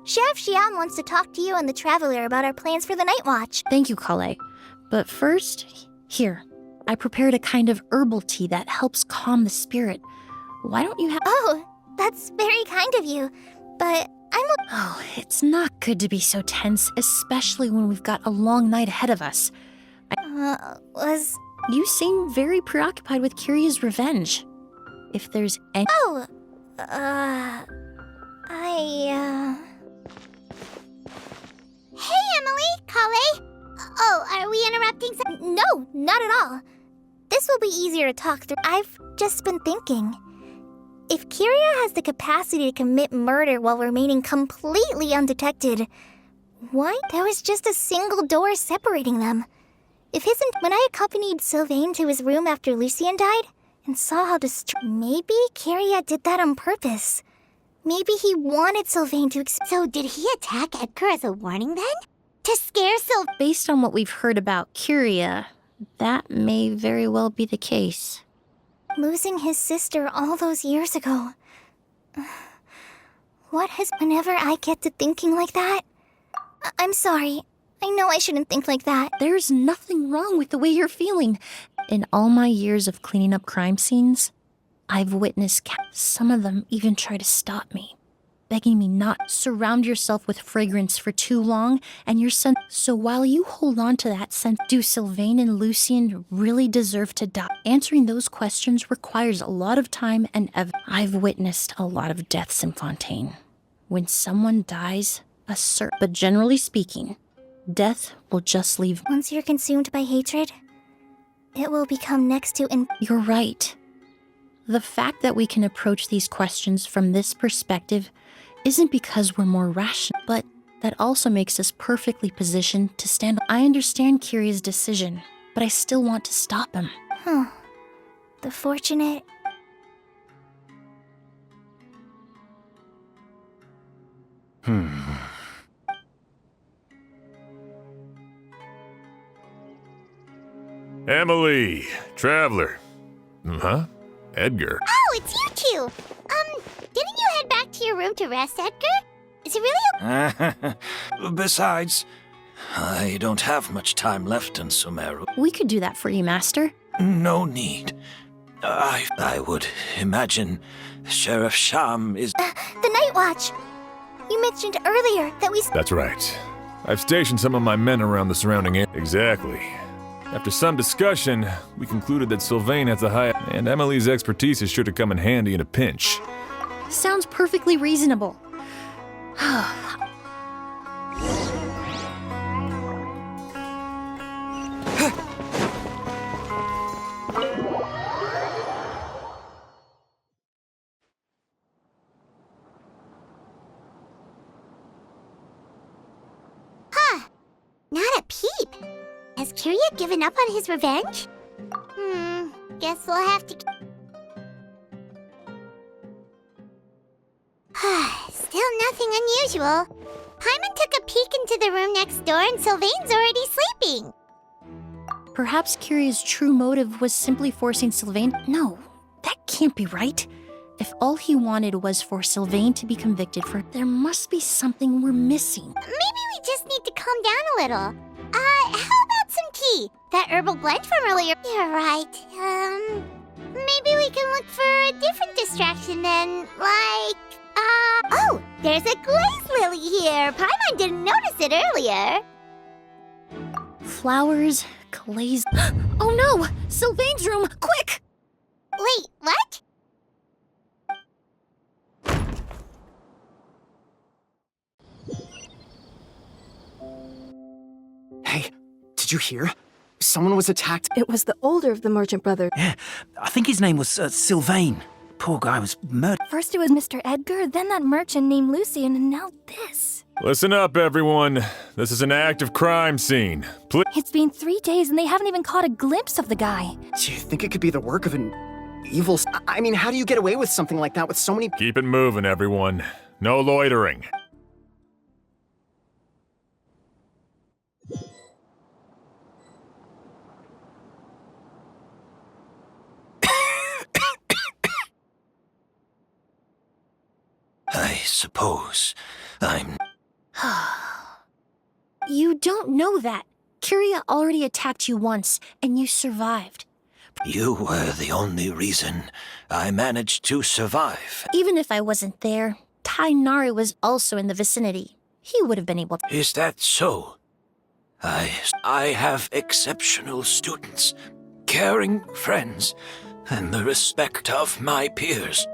Sheriff Xian wants to talk to you and the Traveler about our plans for the Night Watch. Thank you, Kale. But first, here. I prepared a kind of herbal tea that helps calm the spirit. Why don't you have— Oh, that's very kind of you. But Oh, it's not good to be so tense, especially when we've got a long night ahead of us. You seem very preoccupied with Khaenri'ah's revenge. If there's any— Hey, Émilie, Kale. Oh, are we interrupting No, not at all. This will be easier to talk through. I've just been thinking. If Khaenri'ah has the capacity to commit murder while remaining completely undetected, why? There was just a single door separating them. When I accompanied Sylvain to his room after Lucien died, and saw how maybe Khaenri'ah did that on purpose. Maybe he wanted Sylvain to So did he attack Edgar as a warning then? To scare Sylvain? Based on what we've heard about Khaenri'ah, that may very well be the case. Losing his sister all those years ago. Whenever I get to thinking like that, I'm sorry. I know I shouldn't think like that. There's nothing wrong with the way you're feeling. In all my years of cleaning up crime scenes, I've witnessed some of them even try to stop me, begging me not surround yourself with fragrance for too long, and your son. So while you hold on to that sense, do Sylvain and Lucien really deserve to die? Answering those questions requires a lot of time and I've witnessed a lot of deaths in Fontaine. When someone dies, but generally speaking, death will just leave. Once you're consumed by hatred, it will become next to You're right. The fact that we can approach these questions from this perspective isn't because we're more rational, but that also makes us perfectly positioned to stand. I understand Khaenri'ah's decision, but I still want to stop him. The fortunate... Émilie, Traveler. Huh? Edgar. Oh, it's you two! Didn't you head back to your room to rest, Edgar? Is it really Besides, I don't have much time left in Sumeru. We could do that for you, Master. No need. I would imagine Sheriff Sham is... the Night Watch! You mentioned earlier that we... That's right. I've stationed some of my men around the surrounding area. Exactly. After some discussion, we concluded that Sylvain has a high... and Emily's expertise is sure to come in handy in a pinch. Sounds perfectly reasonable. Not a peep. Has Khaenri'ah given up on his revenge? Guess we'll have to... Still nothing unusual. Paimon took a peek into the room next door and Sylvain's already sleeping. Perhaps Khaenri'ah's true motive was simply forcing Sylvain... No, that can't be right. If all he wanted was for Sylvain to be convicted for... There must be something we're missing. Maybe we just need to calm down a little. How about some tea? That herbal blend from earlier... You're right. Maybe we can look for a different distraction then, like... Oh, there's a glaze lily here. Paimon didn't notice it earlier. Flowers, glaze... Oh no! Sylvain's room! Quick! Wait, what? Hey, did you hear? Someone was attacked. It was the older of the merchant brothers. Yeah, I think his name was Sylvain. Poor guy was murdered. First it was Mr. Edgar, then that merchant named Lucien, and now this. Listen up, everyone. This is an active crime scene. Please. It's been 3 days and they haven't even caught a glimpse of the guy. Do you think it could be the work of an evil... I mean, how do you get away with something like that with so many... Keep it moving, everyone. No loitering. I suppose I'm... You don't know that. Khaenri'ah already attacked you once, and you survived. You were the only reason I managed to survive. Even if I wasn't there, Khaenri'ah was also in the vicinity. He would have been able to. Is that so? I have exceptional students, caring friends, and the respect of my peers.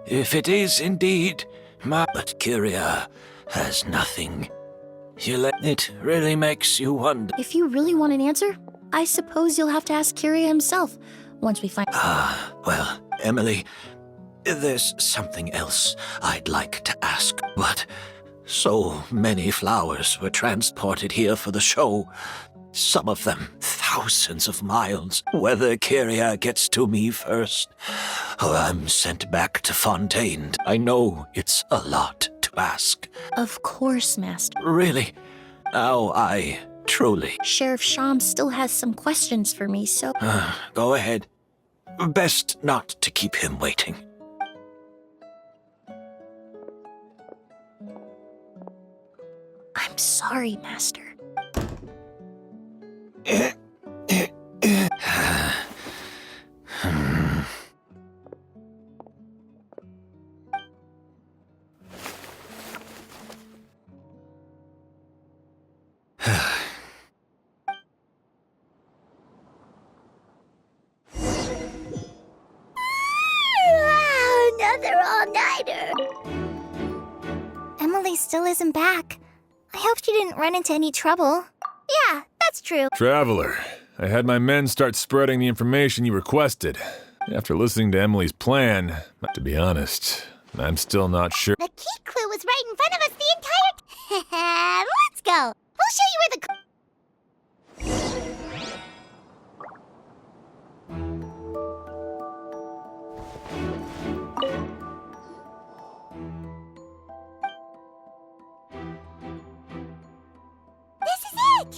If it is indeed but Khaenri'ah has nothing. It really makes you wonder. If you really want an answer, I suppose you'll have to ask Khaenri'ah himself once we find. Well, Émilie, there's something else I'd like to ask, but so many flowers were transported here for the show. Some of them thousands of miles. Whether Khaenri'ah gets to me first, or I'm sent back to Fontaine, I know it's a lot to ask. Of course, Master. Really? Now I truly... Sheriff Sham still has some questions for me, so... Go ahead. Best not to keep him waiting. I'm sorry, Master. Another all-nighter. Emily still isn't back. I hope she didn't run into any trouble. Yeah, that's true. Traveler, I had my men start spreading the information you requested. After listening to Emily's plan, to be honest, I'm still not sure. The key clue was right in front of us the entire... Let's go. We'll show you where the... This is it!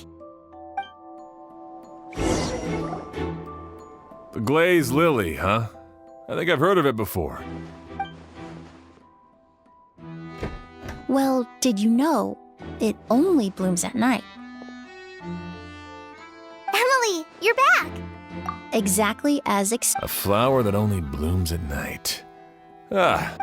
The glazed lily, huh? I think I've heard of it before. Well, did you know it only blooms at night? Emily, you're back! Exactly as A flower that only blooms at night.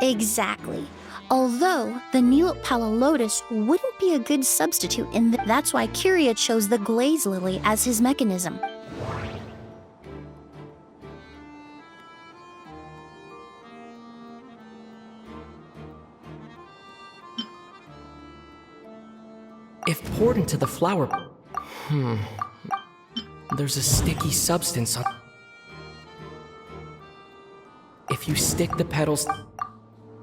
Exactly. Although the Neil Pala lotus wouldn't be a good substitute that's why Khaenri'ah chose the glaze lily as his mechanism. If poured into the flower... There's a sticky substance on... If you stick the petals...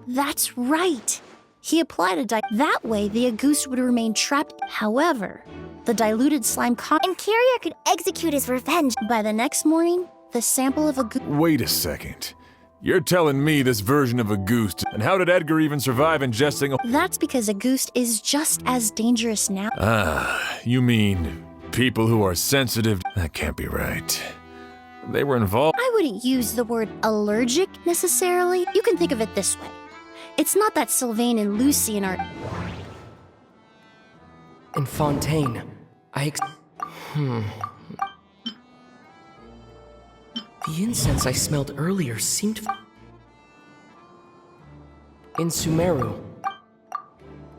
That's right. He applied a that way the Auguste would remain trapped. However, the diluted slime And Khaenri'ah could execute his revenge. By the next morning, the sample of Auguste... Wait a second. You're telling me this version of Auguste, and how did Edgar even survive ingesting a... That's because Auguste is just as dangerous now. You mean people who are sensitive? That can't be right. They were involved. I wouldn't use the word allergic necessarily. You can think of it this way. It's not that Sylvain and Lucien are... In Fontaine, The incense I smelled earlier seemed... In Sumeru.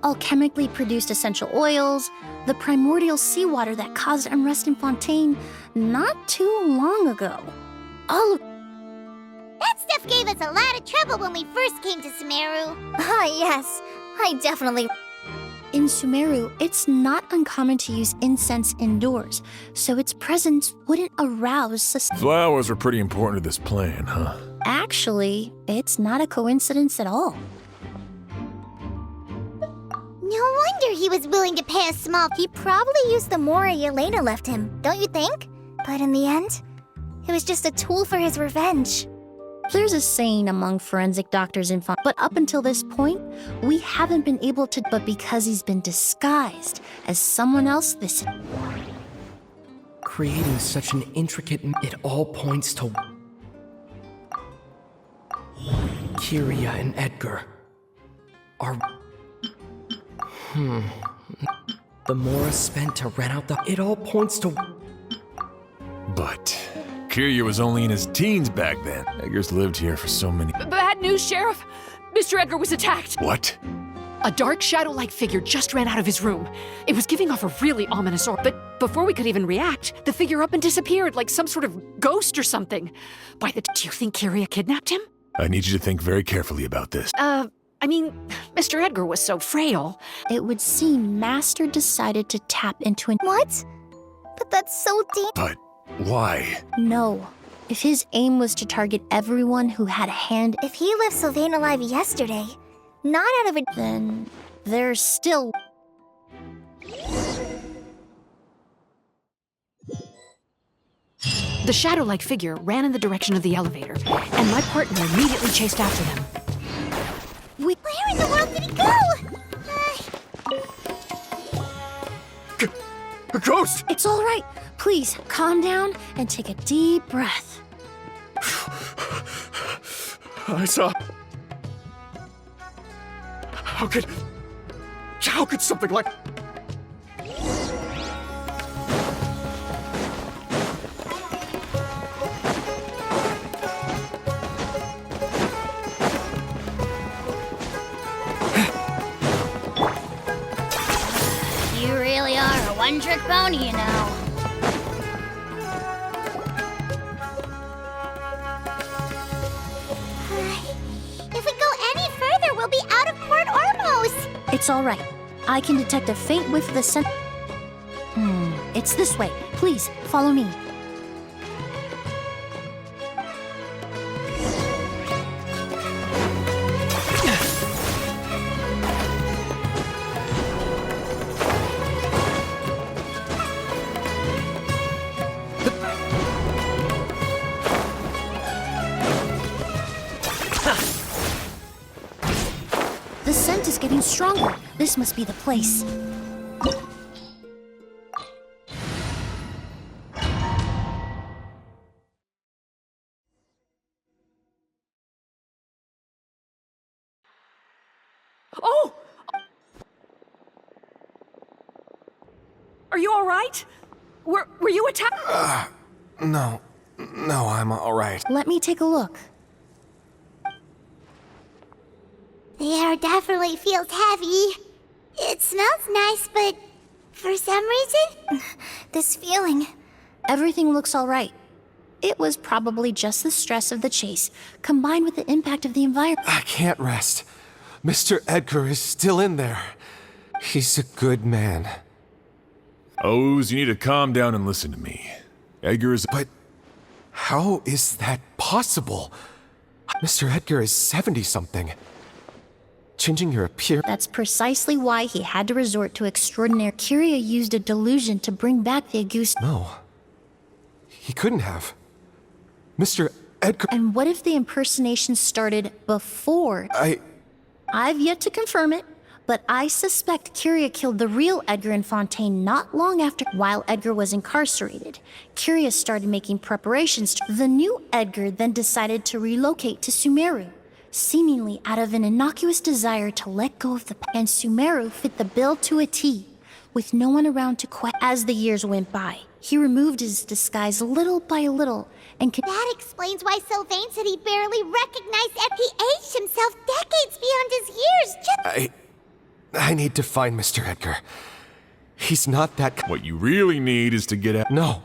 Alchemically produced essential oils, the primordial seawater that caused unrest in Fontaine not too long ago. All of... That stuff gave us a lot of trouble when we first came to Sumeru. Yes. I definitely... In Sumeru, it's not uncommon to use incense indoors, so its presence wouldn't arouse Flowers are pretty important to this plan, huh? Actually, it's not a coincidence at all. No wonder he was willing to pay a small... He probably used the mora Yelena left him, don't you think? But in the end, it was just a tool for his revenge. There's a saying among forensic doctors in but up until this point, we haven't been able to, but because he's been disguised as someone else, Creating such an intricate... It all points to... Khaenri'ah and Edgar are... The Mora spent to rent out the... It all points to... But Khaenri'ah was only in his teens back then. Edgar's lived here for so many... Bad news, Sheriff! Mr. Edgar was attacked! What? A dark shadow-like figure just ran out of his room. It was giving off a really ominous aura, but before we could even react, the figure up and disappeared like some sort of ghost or something. Do you think Khaenri'ah kidnapped him? I need you to think very carefully about this. I mean, Mr. Edgar was so frail. It would seem Master decided to tap into an... What? But that's so deep. But why? No. If his aim was to target everyone who had a hand, If he left Sylvain alive yesterday, not out of a... then there's still... The shadow-like figure ran in the direction of the elevator, and my partner immediately chased after them. Where in the world did he go? A ghost! It's all right. Please, calm down and take a deep breath. I saw... How could something like... You really are a one-trick pony, you know. If we go any further, we'll be out of Port Ormos. It's all right. I can detect a faint whiff of the scent. It's this way. Please, follow me. The scent is getting stronger. This must be the place. Oh! Are you all right? Were you attacked? No, I'm all right. Let me take a look. The air definitely feels heavy. It smells nice, but for some reason, this feeling. Everything looks all right. It was probably just the stress of the chase, combined with the impact of the environment. I can't rest. Mr. Edgar is still in there. He's a good man. Oz, you need to calm down and listen to me. Edgar is... But how is that possible? Mr. Edgar is 70-something. Changing your appearance... That's precisely why he had to resort to extraordinary... Khaenri'ah used a delusion to bring back the Auguste... No. He couldn't have. Mr. Edgar... And what if the impersonation started before... I've yet to confirm it, but I suspect Khaenri'ah killed the real Edgar in Fontaine not long after... While Edgar was incarcerated, Khaenri'ah started making preparations. The new Edgar then decided to relocate to Sumeru, seemingly out of an innocuous desire to let go of the... And Sumeru fit the bill to a T, with no one around to question. As the years went by, he removed his disguise little by little, and That explains why Sylvain said he barely recognized Ed. He aged himself decades beyond his years. I need to find Mr. Edgar. He's not that... What you really need is to get out... No,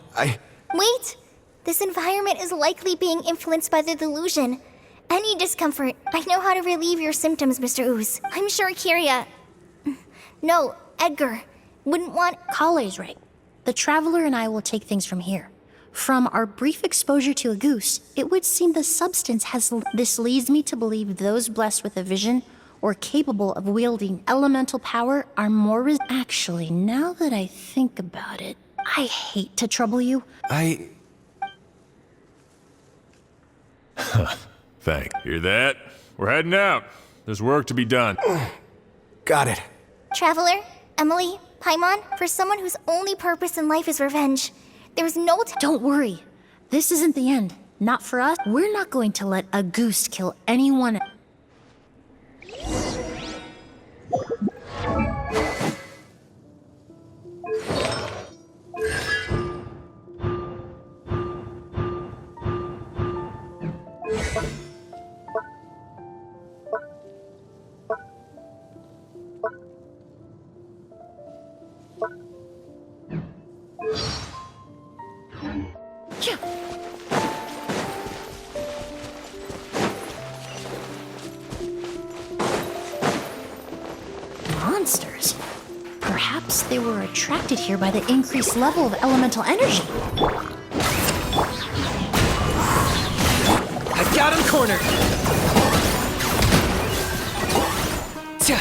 Wait! This environment is likely being influenced by the delusion. Any discomfort, I know how to relieve your symptoms, Mr. Ooze. I'm sure Khaenri'ah... No, Edgar wouldn't want... Kale's right. The Traveler and I will take things from here. From our brief exposure to a goose, it would seem the substance has... This leads me to believe those blessed with a vision or capable of wielding elemental power are more... Actually, now that I think about it, I hate to trouble you. Thank. Hear that? We're heading out. There's work to be done. Got it. Traveler, Émilie, Paimon, for someone whose only purpose in life is revenge, there's no time. Don't worry. This isn't the end. Not for us. We're not going to let a goose kill anyone. attracted here by the increased level of elemental energy. I got him cornered! Tja.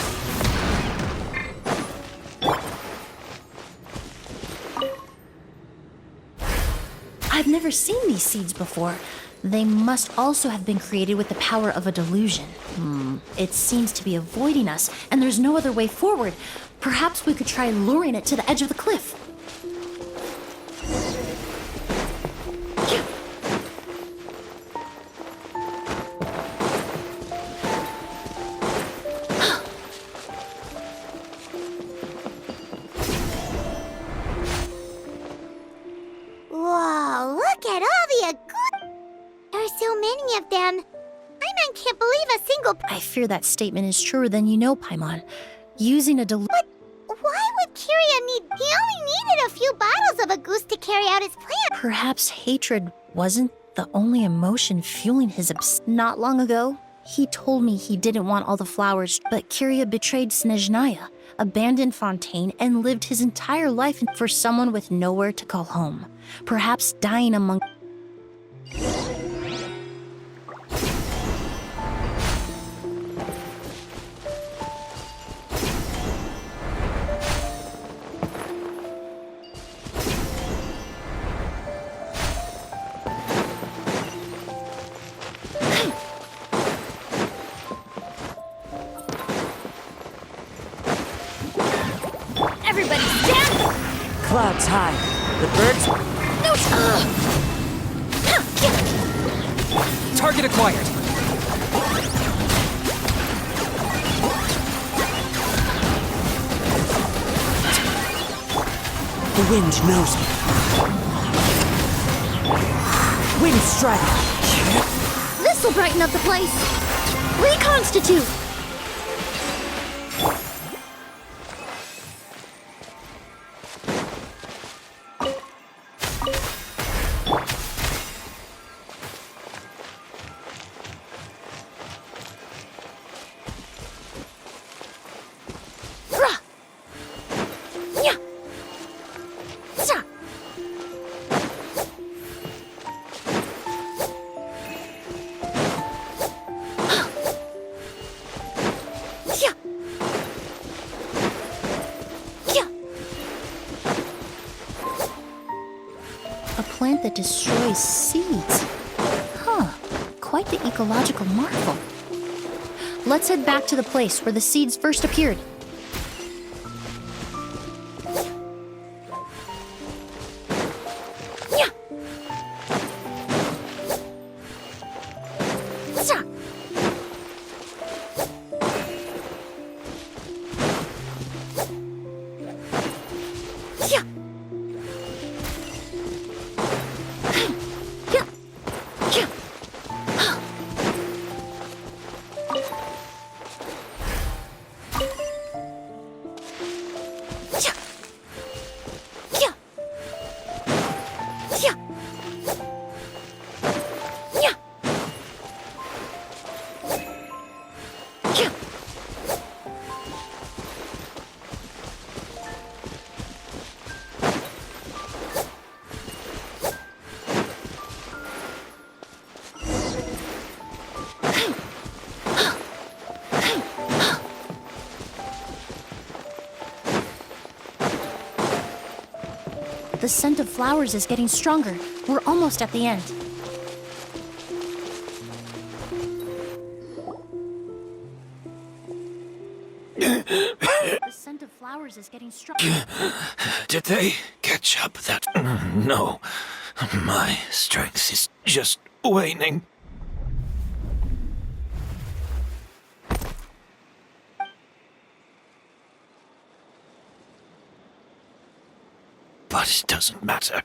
I've never seen these seeds before. They must also have been created with the power of a delusion. It seems to be avoiding us, and there's no other way forward. Perhaps we could try luring it to the edge of the cliff. Whoa, look at all the Agus. There are so many of them. I can't believe a single. I fear that statement is truer than you know, Paimon. Using a But why would Khaenri'ah need? He only needed a few bottles of Agus to carry out his plan. Perhaps hatred wasn't the only emotion fueling his Not long ago, he told me he didn't want all the flowers, but Khaenri'ah betrayed Snezhnaya, abandoned Fontaine, and lived his entire life for someone with nowhere to call home. Perhaps dying among... Everybody stand! Clouds high. The birds... No! Target acquired. The wind knows me. Wind strike. This'll brighten up the place! Reconstitute! A plant that destroys seeds. Huh. Quite the ecological marvel. Let's head back to the place where the seeds first appeared. The scent of flowers is getting stronger. We're almost at the end. The scent of flowers is getting stronger. Did they catch up that... No. My strength is just waning. But it doesn't matter.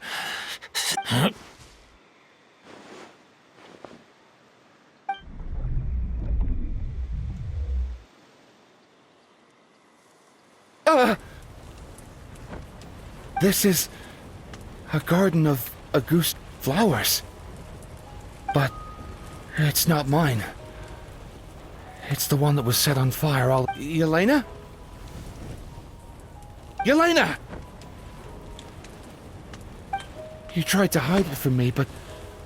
This is a garden of Agus flowers. But it's not mine. It's the one that was set on fire all... Yelena? Yelena! You tried to hide it from me, but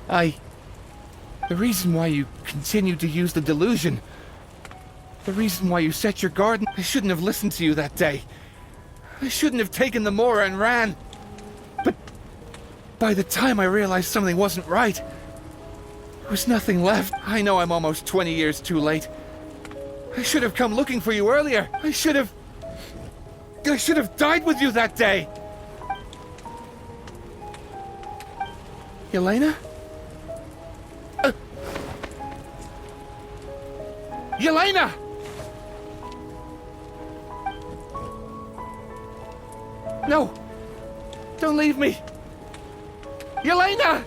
the reason why you continued to use the delusion, the reason why you set your guard, I shouldn't have listened to you that day. I shouldn't have taken the Mora and ran. But by the time I realized something wasn't right, there was nothing left. I know I'm almost 20 years too late. I should have come looking for you earlier. I should have died with you that day. Yelena? Yelena! No! Don't leave me! Yelena!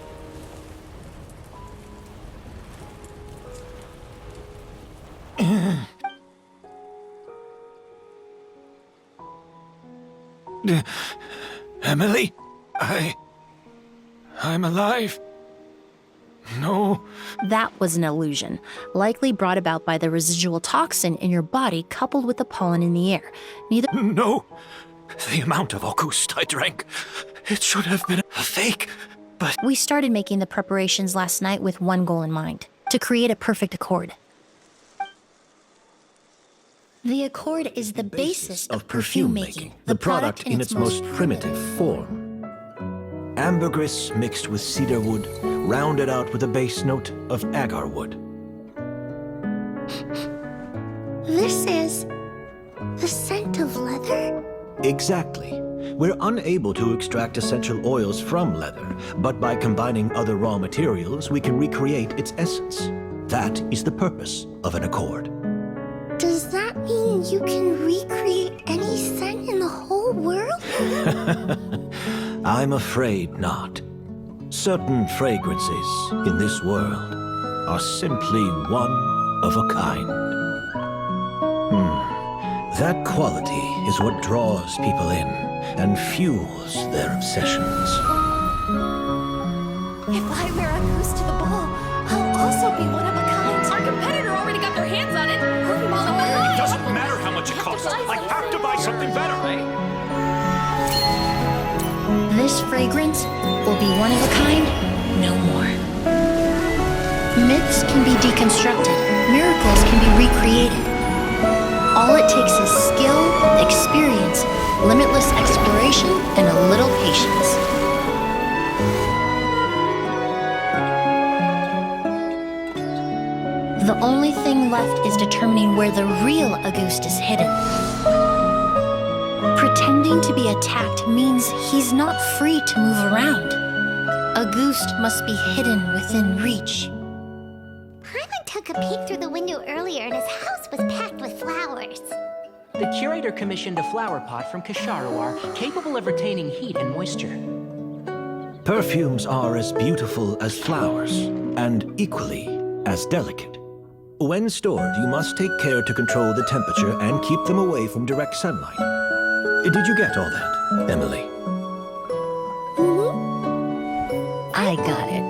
Émilie? I'm alive. No. That was an illusion, likely brought about by the residual toxin in your body coupled with the pollen in the air. No. The amount of Auguste I drank, it should have been a fake, but... We started making the preparations last night with one goal in mind, to create a perfect accord. The accord is the basis of perfume making, the product in its most primitive form. Ambergris mixed with cedar wood, rounded out with a base note of agar wood. This is the scent of leather? Exactly. We're unable to extract essential oils from leather, but by combining other raw materials, we can recreate its essence. That is the purpose of an accord. Does that mean you can recreate any scent in the whole world? I'm afraid not. Certain fragrances in this world are simply one of a kind. That quality is what draws people in and fuels their obsessions. If I wear a goose to the ball, I'll also be one of a kind. Our competitor already got their hands on it. It doesn't matter how much it costs. I have to buy something better. This fragrance will be one of a kind, no more. Myths can be deconstructed, miracles can be recreated. All it takes is skill, experience, limitless exploration, and a little patience. The only thing left is determining where the real Auguste is hidden. Pretending to be attacked means he's not free to move around. Auguste must be hidden within reach. Paimon took a peek through the window earlier and his house was packed with flowers. The curator commissioned a flower pot from Khaenri'ah capable of retaining heat and moisture. Perfumes are as beautiful as flowers, and equally as delicate. When stored, you must take care to control the temperature and keep them away from direct sunlight. Did you get all that, Émilie? I got it.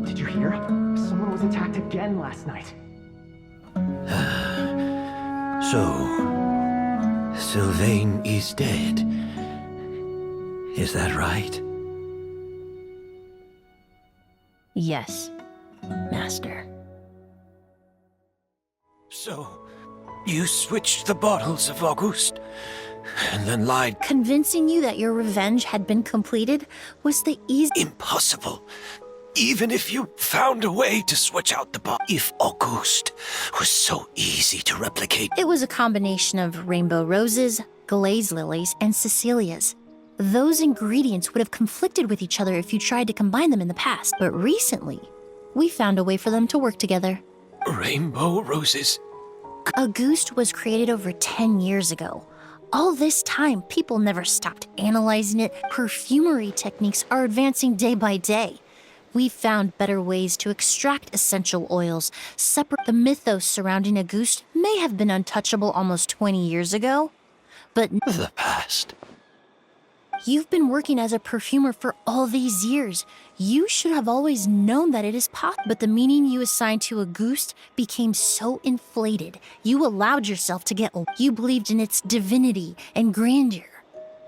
Did you hear? Someone was attacked again last night. So, Sylvain is dead. Is that right? Yes, Master. So, you switched the bottles of Auguste, and then lied. Convincing you that your revenge had been completed was the easy— Impossible. Even if you found a way to switch out the bottle. If Auguste was so easy to replicate. It was a combination of rainbow roses, glaze lilies, and Cecilias. Those ingredients would have conflicted with each other if you tried to combine them in the past, but recently, we found a way for them to work together. Rainbow roses? Auguste was created over 10 years ago. All this time, people never stopped analyzing it. Perfumery techniques are advancing day by day. We've found better ways to extract essential oils. The mythos surrounding Auguste may have been untouchable almost 20 years ago, but the past. You've been working as a perfumer for all these years. You should have always known that it is possible. But the meaning you assigned to a ghost became so inflated. You allowed yourself to get old. You believed in its divinity and grandeur.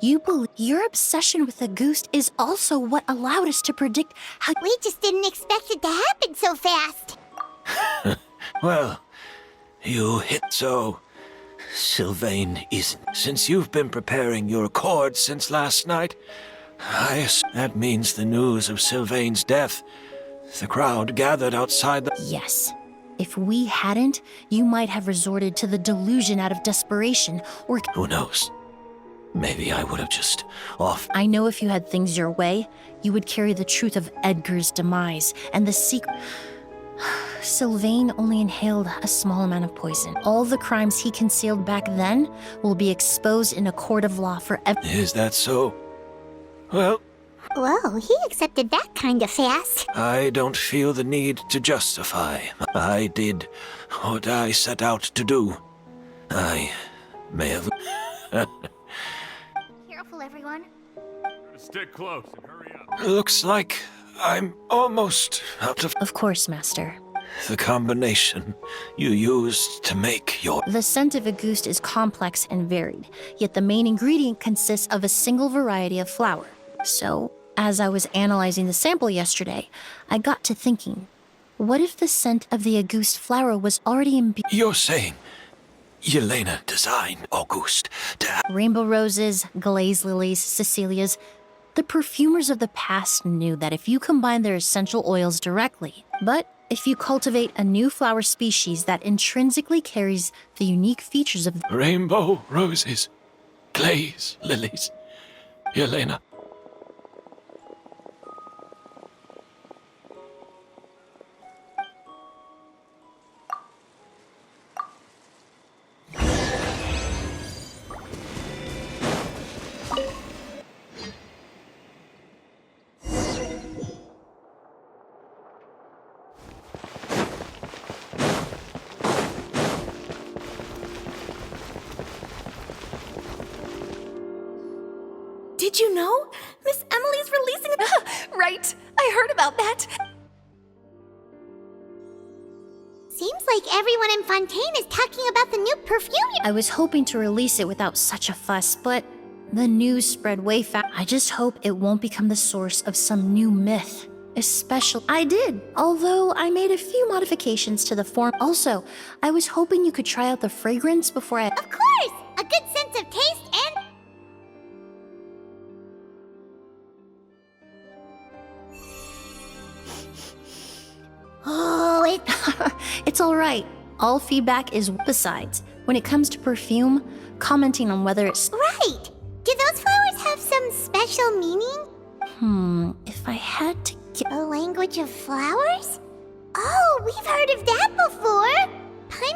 Your obsession with a ghost is also what allowed us to predict how— We just didn't expect it to happen so fast. Well, you hit so. Sylvain isn't. Since you've been preparing your accord since last night, that means the news of Sylvain's death. The crowd gathered outside the— Yes. If we hadn't, you might have resorted to the delusion out of desperation, or— Who knows? Maybe I would have just I know if you had things your way, you would carry the truth of Edgar's demise and the secret. Sylvain only inhaled a small amount of poison. All the crimes he concealed back then will be exposed in a court of law forever. Is that so? Well, Whoa, he accepted that kind of fast. I don't feel the need to justify. I did what I set out to do. I may have... Careful, everyone. Stick close and hurry up. Looks like I'm almost out of... Of course, Master. The combination you used to make your... The scent of a ghost is complex and varied, yet the main ingredient consists of a single variety of flower. So, as I was analyzing the sample yesterday, I got to thinking, what if the scent of the Auguste flower was already imbued? You're saying Yelena designed Auguste to have... Rainbow roses, glaze lilies, Cecilias. The perfumers of the past knew that if you combine their essential oils directly, but if you cultivate a new flower species that intrinsically carries the unique features of Rainbow roses, glaze lilies, Yelena. Did you know? Miss Emily's releasing a... Right, I heard about that. Seems like everyone in Fontaine is talking about the new perfume. I was hoping to release it without such a fuss, but the news spread way fast. I just hope it won't become the source of some new myth. Especially, I did, although I made a few modifications to the form. Also, I was hoping you could try out the fragrance before I... Of course! A good sense of taste and... Oh, It's all right. All feedback is... Besides, when it comes to perfume, commenting on whether it's... Right! Do those flowers have some special meaning? If I had to get... The language of flowers? Oh, we've heard of that before!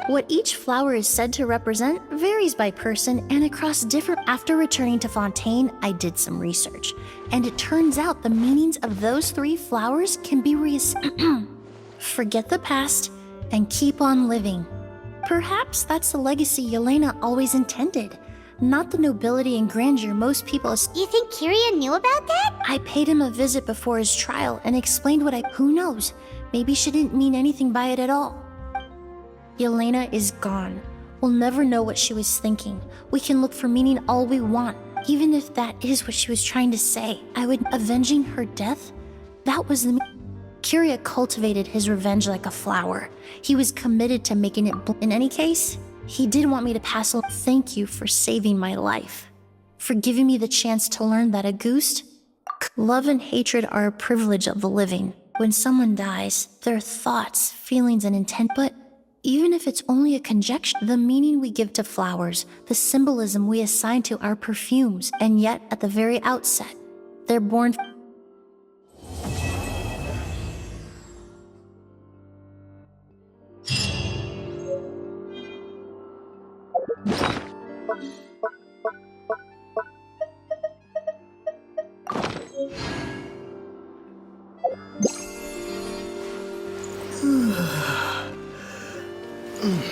What each flower is said to represent varies by person and across different... After returning to Fontaine, I did some research, and it turns out the meanings of those 3 flowers can be Forget the past and keep on living. Perhaps that's the legacy Yelena always intended, not the nobility and grandeur most people... You think Khaenri'ah knew about that? I paid him a visit before his trial and explained what I... Who knows? Maybe she didn't mean anything by it at all. Yelena is gone. We'll never know what she was thinking. We can look for meaning all we want, even if that is what she was trying to say. Avenging her death? That was the... Khaenri'ah cultivated his revenge like a flower. He was committed to making it In any case, he did want me to pass along. Thank you for saving my life. For giving me the chance to learn that Auguste... Love and hatred are a privilege of the living. When someone dies, their thoughts, feelings, and intent... But even if it's only a conjecture, the meaning we give to flowers, the symbolism we assign to our perfumes, and yet, at the very outset, they're born...